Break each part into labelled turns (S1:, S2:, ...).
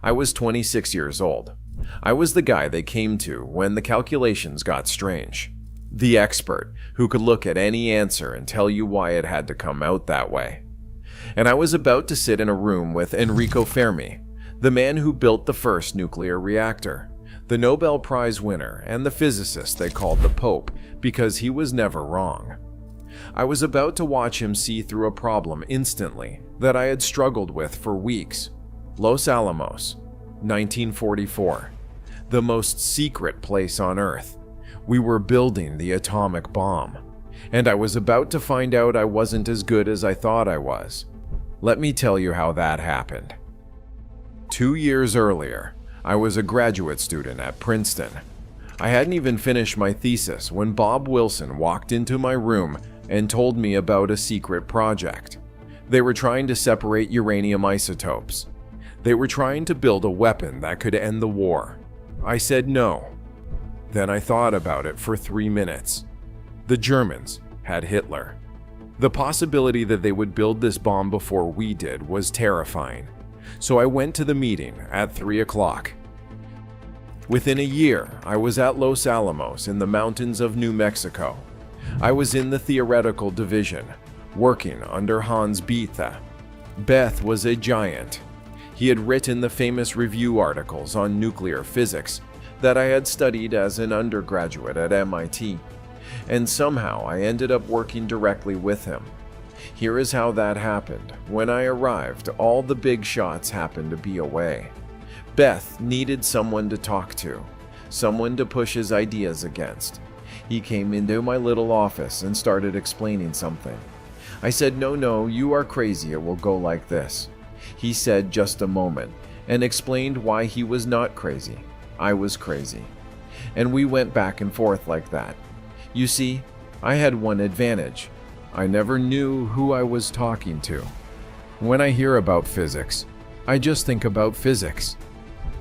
S1: I was 26 years old. I was the guy they came to when the calculations got strange. The expert who could look at any answer and tell you why it had to come out that way. And I was about to sit in a room with Enrico Fermi, the man who built the first nuclear reactor, the Nobel Prize winner, and the physicist they called the Pope because he was never wrong. I was about to watch him see through a problem instantly that I had struggled with for weeks. Los Alamos, 1944. The most secret place on Earth. We were building the atomic bomb, and I was about to find out I wasn't as good as I thought I was. Let me tell you how that happened. 2 years earlier, I was a graduate student at Princeton. I hadn't even finished my thesis when Bob Wilson walked into my room and told me about a secret project. They were trying to separate uranium isotopes. They were trying to build a weapon that could end the war. I said no. Then I thought about it for 3 minutes. The Germans had Hitler. The possibility that they would build this bomb before we did was terrifying. So I went to the meeting at 3 o'clock. Within a year, I was at Los Alamos in the mountains of New Mexico. I was in the theoretical division, working under Hans Bethe. Bethe was a giant. He had written the famous review articles on nuclear physics that I had studied as an undergraduate at MIT, and somehow I ended up working directly with him. Here is how that happened. When I arrived, all the big shots happened to be away. Bethe needed someone to talk to, someone to push his ideas against. He came into my little office and started explaining something. I said, no, you are crazy, it will go like this. He said, just a moment, and explained why he was not crazy. I was crazy. And we went back and forth like that. You see, I had one advantage. I never knew who I was talking to. When I hear about physics, I just think about physics.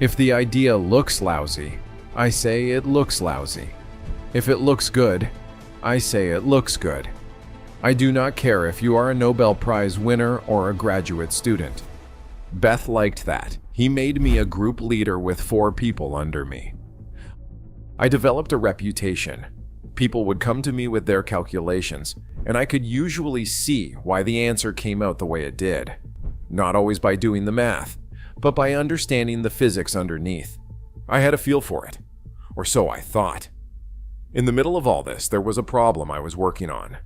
S1: If the idea looks lousy, I say it looks lousy. If it looks good, I say it looks good. I do not care if you are a Nobel Prize winner or a graduate student. Bethe liked that. He made me a group leader with 4 people under me. I developed a reputation. People would come to me with their calculations, and I could usually see why the answer came out the way it did. Not always by doing the math, but by understanding the physics underneath. I had a feel for it, or so I thought. In the middle of all this, there was a problem I was working on.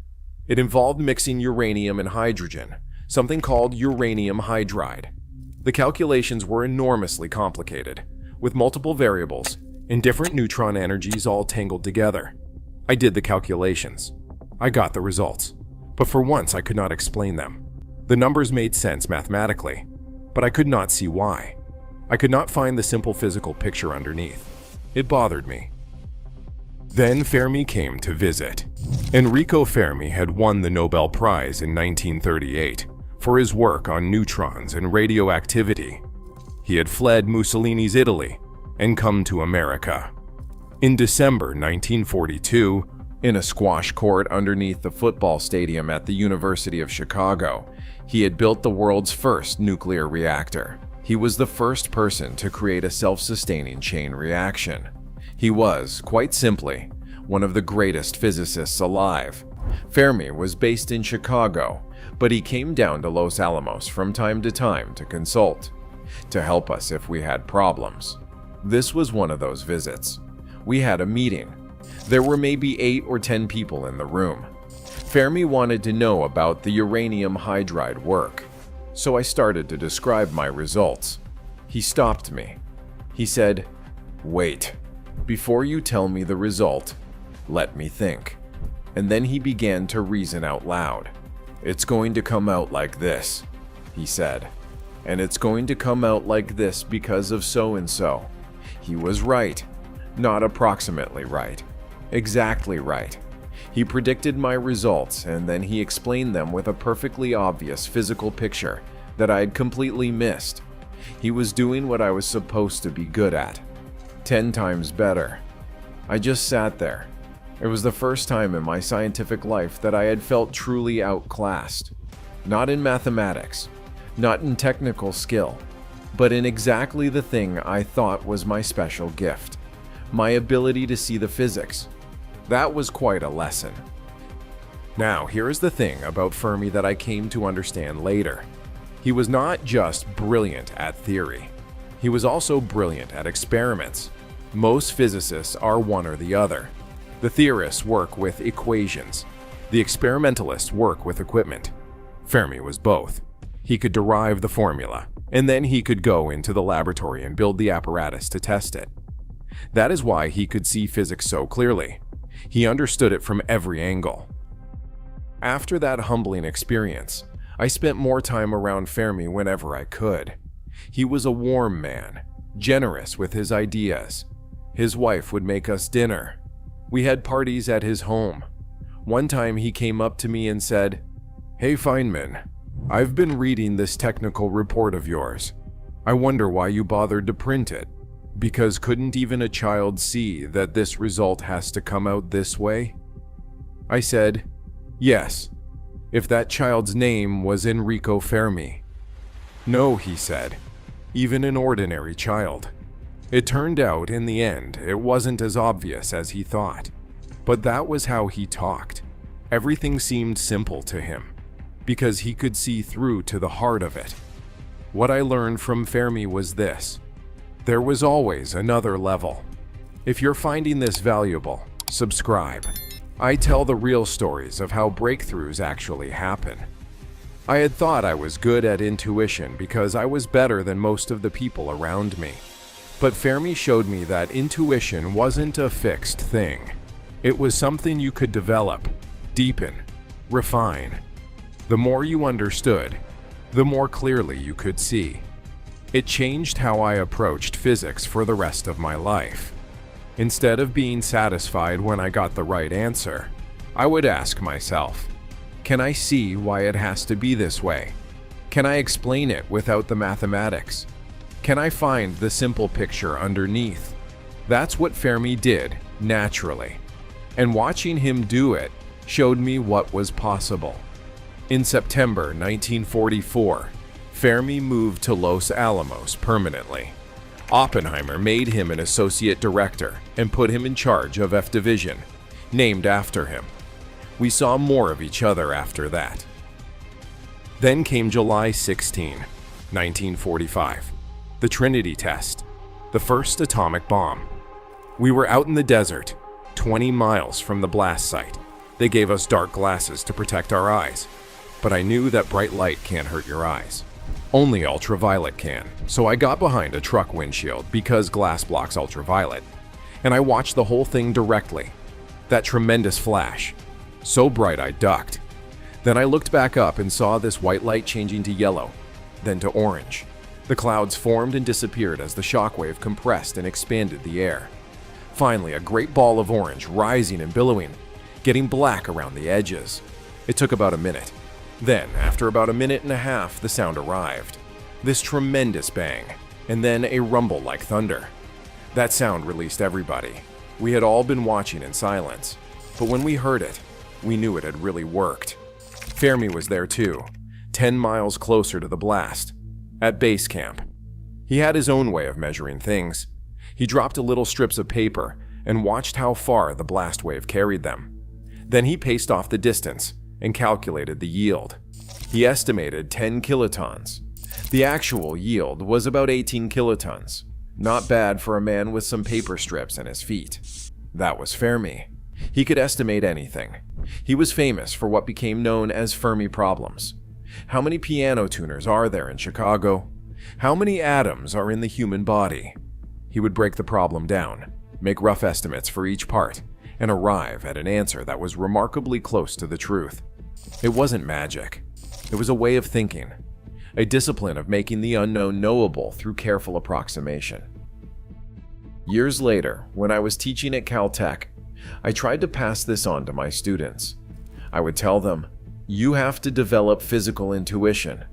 S1: It involved mixing uranium and hydrogen, something called uranium hydride. The calculations were enormously complicated, with multiple variables and different neutron energies all tangled together. I did the calculations. I got the results, but for once I could not explain them. The numbers made sense mathematically, but I could not see why. I could not find the simple physical picture underneath. It bothered me. Then Fermi came to visit. Enrico Fermi had won the Nobel Prize in 1938 for his work on neutrons and radioactivity. He had fled Mussolini's Italy and come to America. In December 1942, in a squash court underneath the football stadium at the University of Chicago, he had built the world's first nuclear reactor. He was the first person to create a self-sustaining chain reaction. He was, quite simply, one of the greatest physicists alive. Fermi was based in Chicago, but he came down to Los Alamos from time to time to consult, to help us if we had problems. This was one of those visits. We had a meeting. There were maybe 8 or 10 people in the room. Fermi wanted to know about the uranium hydride work, so I started to describe my results. He stopped me. He said, "Wait, before you tell me the result, let me think." And then he began to reason out loud. "It's going to come out like this," he said. "And it's going to come out like this because of so-and-so." He was right. Not approximately right. Exactly right. He predicted my results, and then he explained them with a perfectly obvious physical picture that I had completely missed. He was doing what I was supposed to be good at. 10 times better. I just sat there. It was the first time in my scientific life that I had felt truly outclassed. Not in mathematics, not in technical skill, but in exactly the thing I thought was my special gift, my ability to see the physics. That was quite a lesson. Now, here is the thing about Fermi that I came to understand later. He was not just brilliant at theory. He was also brilliant at experiments. Most physicists are one or the other. The theorists work with equations. The experimentalists work with equipment. Fermi was both. He could derive the formula, and then he could go into the laboratory and build the apparatus to test it. That is why he could see physics so clearly. He understood it from every angle. After that humbling experience, I spent more time around Fermi whenever I could. He was a warm man, generous with his ideas. His wife would make us dinner. We had parties at his home. One time he came up to me and said, "Hey Feynman, I've been reading this technical report of yours. I wonder why you bothered to print it. Because couldn't even a child see that this result has to come out this way?" I said, "Yes, if that child's name was Enrico Fermi." "No," he said, "even an ordinary child." It turned out, in the end, it wasn't as obvious as he thought. But that was how he talked. Everything seemed simple to him, because he could see through to the heart of it. What I learned from Fermi was this: there was always another level. If you're finding this valuable, subscribe. I tell the real stories of how breakthroughs actually happen. I had thought I was good at intuition because I was better than most of the people around me. But Fermi showed me that intuition wasn't a fixed thing. It was something you could develop, deepen, refine. The more you understood, the more clearly you could see. It changed how I approached physics for the rest of my life. Instead of being satisfied when I got the right answer, I would ask myself, can I see why it has to be this way? Can I explain it without the mathematics? Can I find the simple picture underneath? That's what Fermi did, naturally. And watching him do it showed me what was possible. In September 1944, Fermi moved to Los Alamos permanently. Oppenheimer made him an associate director and put him in charge of F Division, named after him. We saw more of each other after that. Then came July 16, 1945, the Trinity test, the first atomic bomb. We were out in the desert, 20 miles from the blast site. They gave us dark glasses to protect our eyes, but I knew that bright light can't hurt your eyes. Only ultraviolet can, so I got behind a truck windshield because glass blocks ultraviolet, and I watched the whole thing directly. That tremendous flash, so bright I ducked. Then I looked back up and saw this white light changing to yellow, then to orange. The clouds formed and disappeared as the shockwave compressed and expanded the air. Finally, a great ball of orange rising and billowing, getting black around the edges. It took about a minute. Then, after about a minute and a half, the sound arrived. This tremendous bang, and then a rumble like thunder. That sound released everybody. We had all been watching in silence, but when we heard it, we knew it had really worked. Fermi was there too, 10 miles closer to the blast, at base camp. He had his own way of measuring things. He dropped a little strips of paper and watched how far the blast wave carried them. Then he paced off the distance and calculated the yield. He estimated 10 kilotons. The actual yield was about 18 kilotons. Not bad for a man with some paper strips in his feet. That was Fermi. He could estimate anything. He was famous for what became known as Fermi problems. How many piano tuners are there in Chicago? How many atoms are in the human body? He would break the problem down, make rough estimates for each part, and arrive at an answer that was remarkably close to the truth. It wasn't magic. It was a way of thinking, a discipline of making the unknown knowable through careful approximation. Years later, when I was teaching at Caltech, I tried to pass this on to my students. I would tell them, you have to develop physical intuition.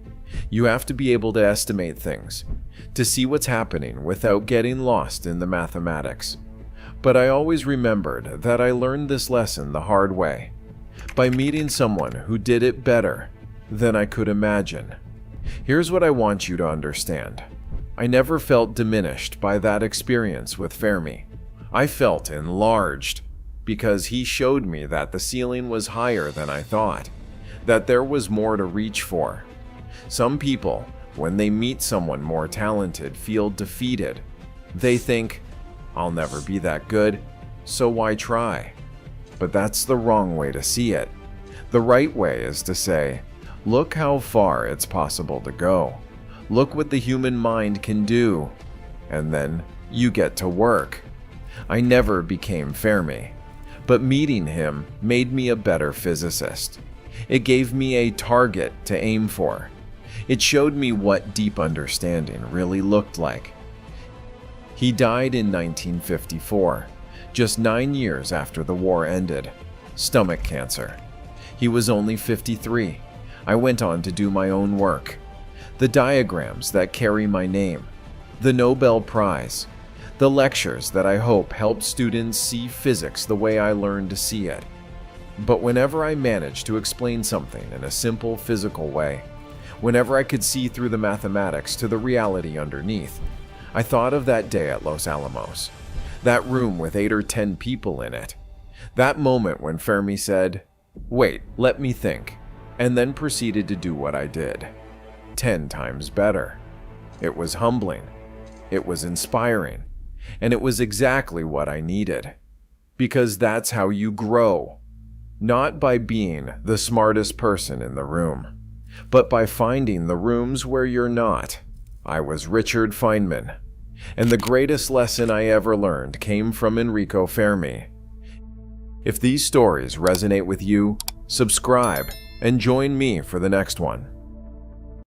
S1: You have to be able to estimate things, to see what's happening without getting lost in the mathematics. But I always remembered that I learned this lesson the hard way, by meeting someone who did it better than I could imagine. Here's what I want you to understand. I never felt diminished by that experience with Fermi. I felt enlarged because he showed me that the ceiling was higher than I thought, that there was more to reach for. Some people, when they meet someone more talented, feel defeated. They think, I'll never be that good, so why try? But that's the wrong way to see it. The right way is to say, look how far it's possible to go. Look what the human mind can do. And then you get to work. I never became Fermi, but meeting him made me a better physicist. It gave me a target to aim for. It showed me what deep understanding really looked like. He died in 1954, just 9 years after the war ended. Stomach cancer. He was only 53. I went on to do my own work. The diagrams that carry my name, the Nobel Prize, the lectures that I hope help students see physics the way I learned to see it. But whenever I managed to explain something in a simple physical way, whenever I could see through the mathematics to the reality underneath, I thought of that day at Los Alamos, that room with 8 or 10 people in it, that moment when Fermi said, "Wait, let me think," and then proceeded to do what I did. 10 times better. It was humbling. It was inspiring. And it was exactly what I needed. Because that's how you grow. Not by being the smartest person in the room, but by finding the rooms where you're not. I was Richard Feynman. And the greatest lesson I ever learned came from Enrico Fermi. If these stories resonate with you, subscribe and join me for the next one.